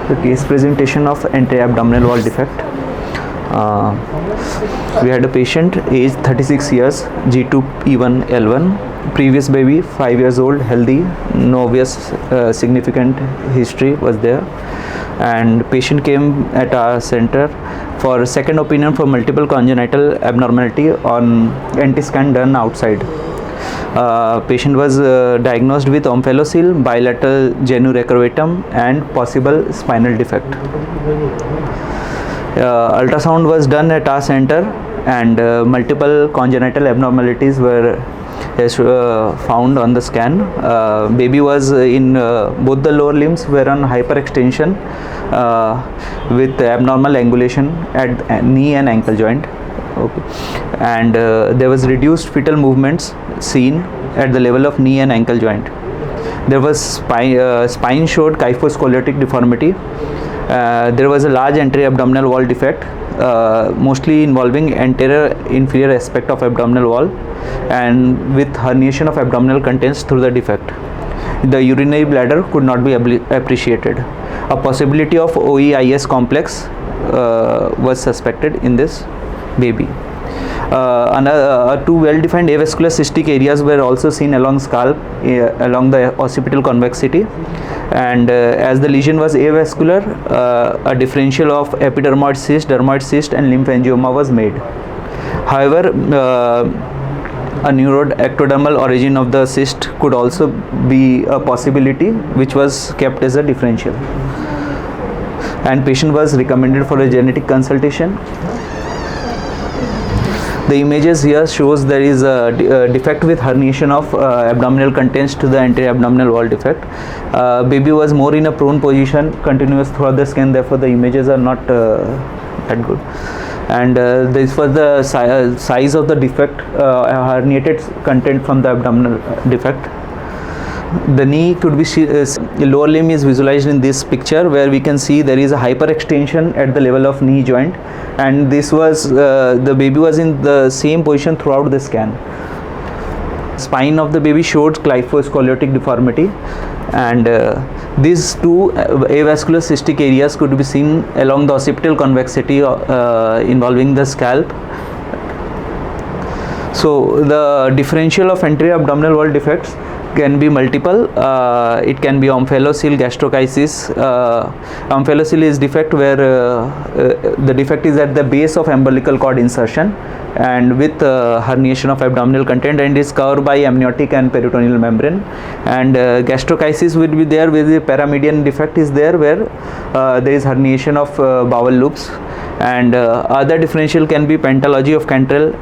The case presentation of anterior abdominal wall defect. We had a patient age 36 years, G2E1L1, previous baby 5 years old, healthy, no obvious significant history was there, and patient came at our center for second opinion for multiple congenital abnormality on NT scan done outside. Patient was diagnosed with omphaloceles, bilateral genu recurvatum and possible spinal defect. Ultrasound was done at our center and multiple congenital abnormalities were found on the scan. Baby was in both the lower limbs were on hyperextension with abnormal angulation at knee and ankle joint. Okay. And there was reduced fetal movements seen at the level of knee and ankle joint. There was spine showed kyphoscoliotic deformity. There was a large anterior abdominal wall defect, mostly involving anterior inferior aspect of abdominal wall and with herniation of abdominal contents through the defect. The urinary bladder could not be appreciated. A possibility of OEIS complex was suspected in this baby. Two well-defined avascular cystic areas were also seen along scalp, along the occipital convexity, and as the lesion was avascular, a differential of epidermoid cyst, dermoid cyst and lymphangioma was made. However, a neuroectodermal origin of the cyst could also be a possibility, which was kept as a differential, and patient was recommended for a genetic consultation. The images here shows there is a defect with herniation of abdominal contents to the anterior abdominal wall defect. Baby was more in a prone position, continuous throughout the scan, therefore the images are not that good. And this was the size of the defect, herniated content from the abdominal defect. The knee could be lower limb is visualized in this picture, where we can see there is a hyperextension at the level of knee joint, and this was the baby was in the same position throughout the scan. Spine of the baby showed kyphoscoliotic deformity, and these two avascular cystic areas could be seen along the occipital convexity involving the scalp. So the differential of anterior abdominal wall defects can be multiple. It can be omphaloceles, gastroschisis. Omphaloceles is defect where the defect is at the base of umbilical cord insertion and with herniation of abdominal content, and is covered by amniotic and peritoneal membrane. And gastroschisis will be there with the paramedian defect is there, where there is herniation of bowel loops. And other differential can be pentalogy of Cantrell,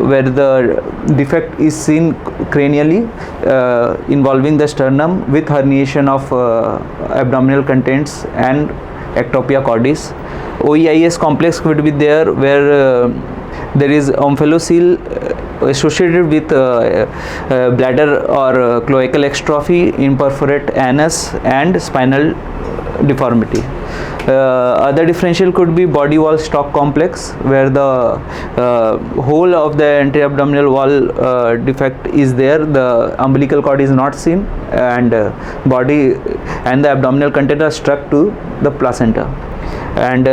where the defect is seen cranially involving the sternum with herniation of abdominal contents and ectopia cordis. OEIS complex could be there, where there is omphalocele associated with bladder or cloacal extrophy, imperforate anus and spinal deformity. Other differential could be body wall stalk complex, where the whole of the anterior abdominal wall defect is there, the umbilical cord is not seen, and body and the abdominal content are struck to the placenta. And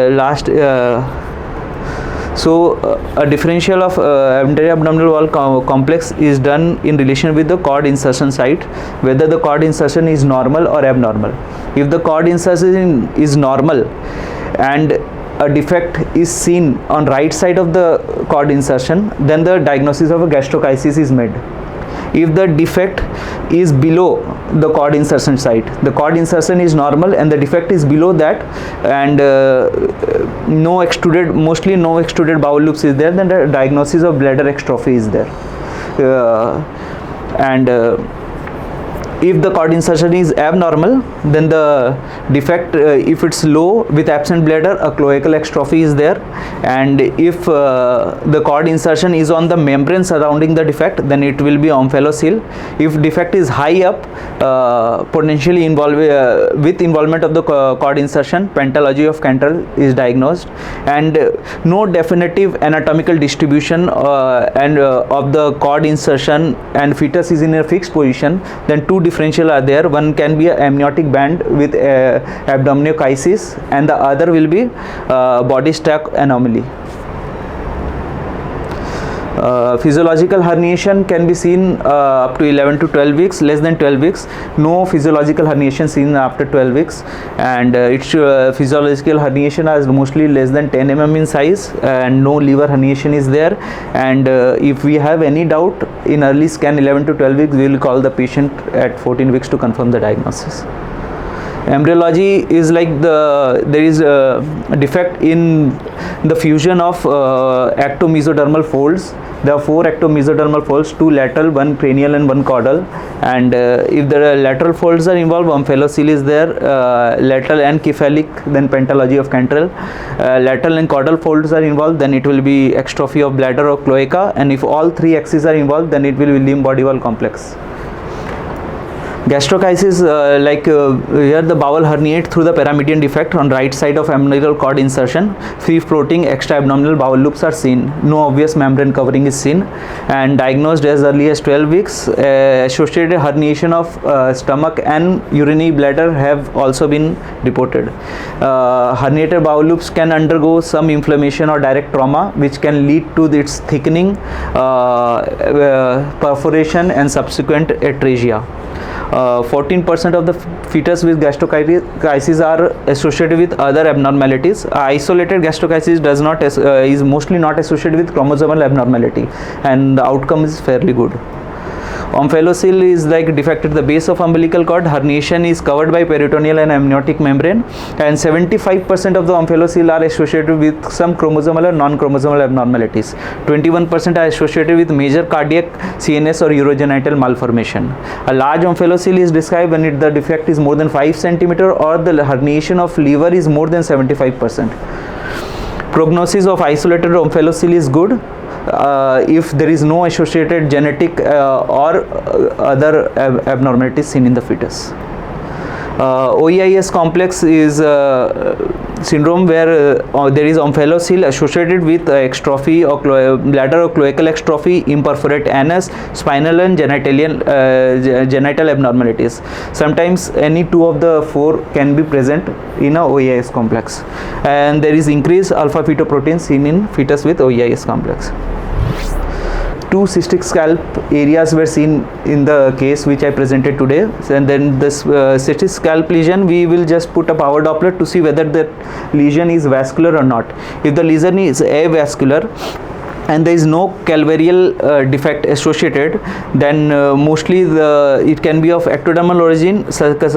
a differential of anterior abdominal wall complex is done in relation with the cord insertion site, whether the cord insertion is normal or abnormal. If the cord insertion is normal and a defect is seen on right side of the cord insertion, then the diagnosis of a gastroschisis is made. If the defect is below the cord insertion site, the cord insertion is normal and the defect is below that, and mostly no extruded bowel loops is there, then the diagnosis of bladder extrophy is there. If the cord insertion is abnormal, then the defect, if it's low with absent bladder, a cloacal extrophy is there. And if the cord insertion is on the membrane surrounding the defect, then it will be omphalocele. If defect is high up, potentially with involvement of the cord insertion, pentalogy of Cantrell is diagnosed, and no definitive anatomical distribution of the cord insertion and fetus is in a fixed position, then two differential are there. One can be an amniotic band with abdominochisis, and the other will be body stack anomaly. Physiological herniation can be seen up to 11 to 12 weeks, less than 12 weeks. No physiological herniation seen after 12 weeks, and its physiological herniation is mostly less than 10 mm in size, and no liver herniation is there. And if we have any doubt in early scan 11 to 12 weeks, we will call the patient at 14 weeks to confirm the diagnosis. Embryology is like there is a defect in the fusion of ectomesodermal folds. There are 4 ectomesodermal folds, 2 lateral, 1 cranial and 1 caudal, and if the lateral folds are involved, omphaloceles is there, lateral and cephalic, then pentalogy of Cantrell. Lateral and caudal folds are involved, then it will be extrophy of bladder or cloaca, and if all 3 axes are involved, then it will be limb body wall complex. Gastroschisis, here the bowel herniate through the paramedian defect on right side of umbilical cord insertion. Free floating extra abdominal bowel loops are seen. No obvious membrane covering is seen, and diagnosed as early as 12 weeks. Associated herniation of stomach and urinary bladder have also been reported. Herniated bowel loops can undergo some inflammation or direct trauma, which can lead to its thickening, perforation and subsequent atresia. 14% of the fetus with gastroschisis are associated with other abnormalities. Isolated gastroschisis is mostly not associated with chromosomal abnormality, and the outcome is fairly good. Omphalocele is like defect at the base of umbilical cord. Herniation is covered by peritoneal and amniotic membrane, and 75% of the omphalocele are associated with some chromosomal or non-chromosomal abnormalities. 21% are associated with major cardiac, CNS or urogenital malformation. A large omphalocele is described when the defect is more than 5 cm or the herniation of liver is more than 75%. Prognosis of isolated omphalocele is good if there is no associated genetic or other abnormalities seen in the fetus. OEIS complex is syndrome where there is omphalocele associated with extrophy or bladder or cloacal extrophy, imperforate anus, spinal and genital abnormalities. Sometimes any 2 of the 4 can be present in a OEIS complex, and there is increased alpha fetoprotein seen in fetus with OEIS complex. 2 cystic scalp areas were seen in the case which I presented today, and then this cystic scalp lesion, we will just put a power Doppler to see whether the lesion is vascular or not. If the lesion is avascular and there is no calvarial defect associated, then mostly it can be of ectodermal origin,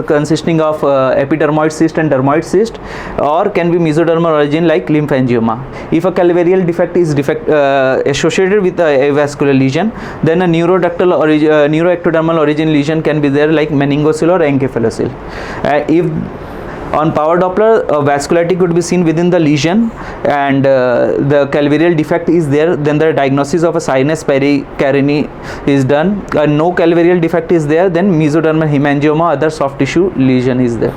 consisting of epidermoid cyst and dermoid cyst, or can be mesodermal origin like lymphangioma. If a calvarial defect is associated with a avascular lesion, then a neuroectodermal origin lesion can be there like meningocele or encephalocele. If on power Doppler, vascularity could be seen within the lesion, and the calvarial defect is there, then the diagnosis of a sinus pericardium is done. No calvarial defect is there, then mesodermal hemangioma, other soft tissue lesion is there.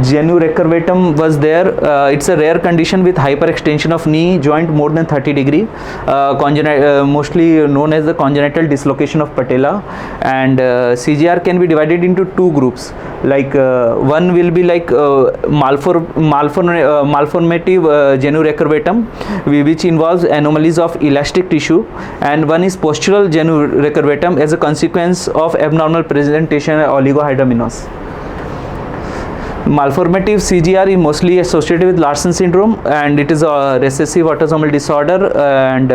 Genu recurvatum was there. It's a rare condition with hyperextension of knee joint more than 30 degree, mostly known as the congenital dislocation of patella, and CGR can be divided into 2 groups. Like one will be like malformative genu recurvatum, which involves anomalies of elastic tissue, and one is postural genu recurvatum as a consequence of abnormal presentation of oligohydramnios. Malformative CGR is mostly associated with Larsen syndrome, and it is a recessive autosomal disorder, and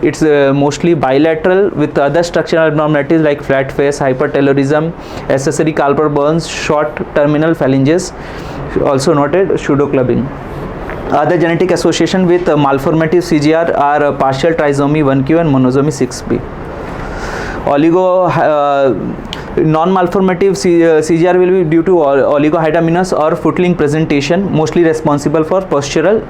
it's mostly bilateral with other structural abnormalities like flat face, hypertelorism, accessory carpal burns, short terminal phalanges, also noted pseudoclubbing. Other genetic association with malformative CGR are partial trisomy 1q and monosomy 6b. Non-malformative CGR will be due to oligohydramnios or footling presentation, mostly responsible for postural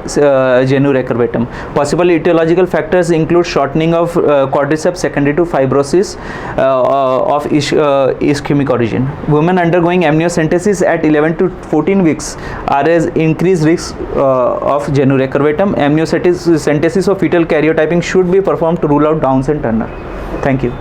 genu recurvatum. Possible etiological factors include shortening of quadriceps secondary to fibrosis of ischemic origin. Women undergoing amniocentesis at 11 to 14 weeks are at increased risk of genu recurvatum. Amniocentesis of fetal karyotyping should be performed to rule out Downs and Turner. Thank you.